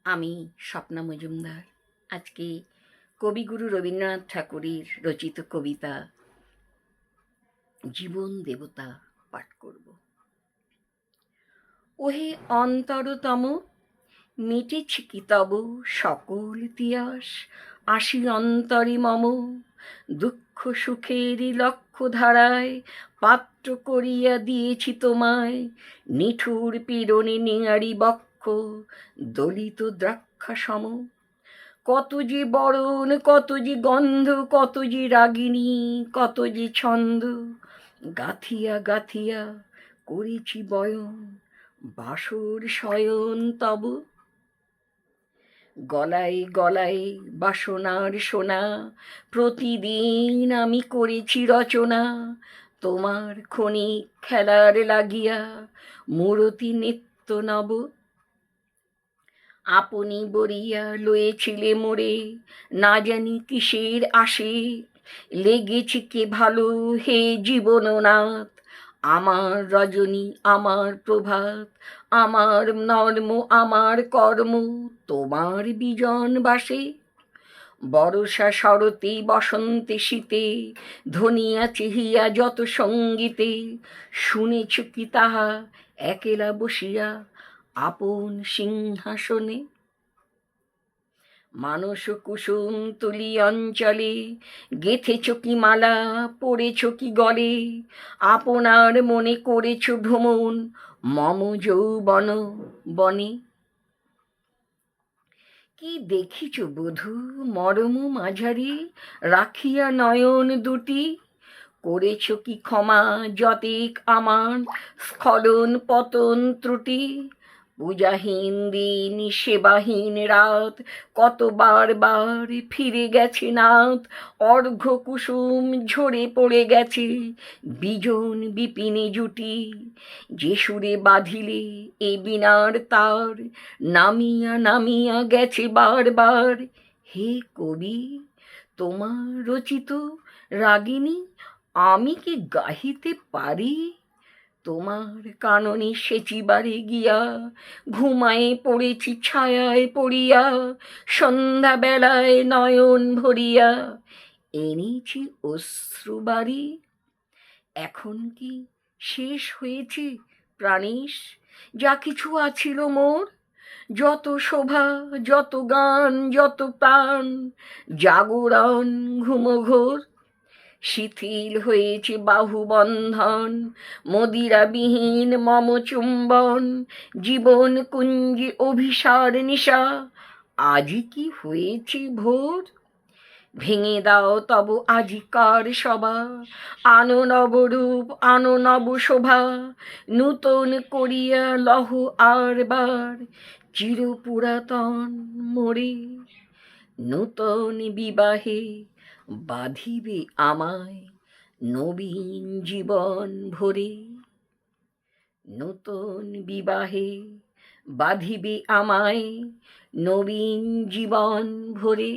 আমি স্বপ্না মজুমদার আজকে কবিগুরু রবীন্দ্রনাথ ঠাকুরের রচিত কবিতা জীবন দেবতা পাঠ করব। ওহে অন্তরতম, মিটেছে কি তব সকল তিয়াস, আসি অন্তরে মম দুঃখ সুখেরই লক্ষ্য ধারায়, পাত্র করিয়া দিয়েছি তোমায় নিঠুর পীড়নে নিয়ারি বক্ষ দলিত দ্রাক্ষা সম। কত যে বরণ, কত যে গন্ধ, কত যে রাগিনী, কত যে ছন্দ, গাথিয়া গাথিয়া করেছি বয়ন বাসর শয়ন তব। গলায় গলায় বাসনার সোনা, প্রতিদিন আমি করেছি রচনা তোমার ক্ষণিক খেলার লাগিয়া, মূরতি নিত্য নব। আপনি বরিয়া লয়েছিলে মোরে, না জানি কিসের আসে, লেগেছে কে ভালো হে জীবননাথ, আমার রজনী আমার প্রভাত, আমার নর্ম আমার কর্ম তোমার বিজন বাসে। বরষা শরতে বসন্তে শীতে ধনিয়া চিহিয়া যত সঙ্গীতে, শুনেছ কি তাহা একেলা বসিয়া আপন সিংহাসনে। মানস কুসুম তুলি অঞ্চলে গেথেছ কি মালা, পড়েছ কি গলে, আপনার মনে করেছ ভ্রমণ মম যৌবন বনে। কি দেখিছ বধূ মরম মাঝারি, রাখিয়া নয়ন দুটি, করেছ কি ক্ষমা যতেক আমার স্খলন পতন ত্রুটি। পূজাহীন দিন সেবাহীন রাত, কতবার বার ফিরে গেছে নাথ, অর্ঘ্য কুসুম ঝরে পড়ে গেছে বিজন বিপিনে জুটি। যে সুরে বাঁধিলে এ বিনার তার, নামিয়া নামিয়া গেছে বারবার। হে কবি, তোমার রচিত রাগিনী আমি কি গাহিতে পারি? তোমার কাননে সেচিবারে গিয়া ঘুমায়ে পড়েছি ছায়ায় পড়িয়া, সন্ধ্যা বেলায় নয়ন ভরিয়া এনেছি অশ্রুবারি। এখন কি শেষ হয়েছে প্রাণেশ যা কিছু আছিল মোর, যত শোভা যত গান যত প্রাণ, জাগরণ ঘুমঘোর। শিথিল হয়েছে বাহুবন্ধন, মদিরাবিহীন মম চুম্বন, জীবন কুঞ্জে অভিসার নিশা, আজি কি হয়েছে ভোর। ভেঙে দাও তব আজিকার সভা, আনো নবরূপ আনো নব শোভা, নূতন করিয়া লহ আরবার চির পুরাতন মোরে। নূতন বিবাহে বাঁধিবে আমায় নবীন জীবন ভরে। নূতন বিবাহে বাঁধিবে আমায় নবীন জীবন ভরে।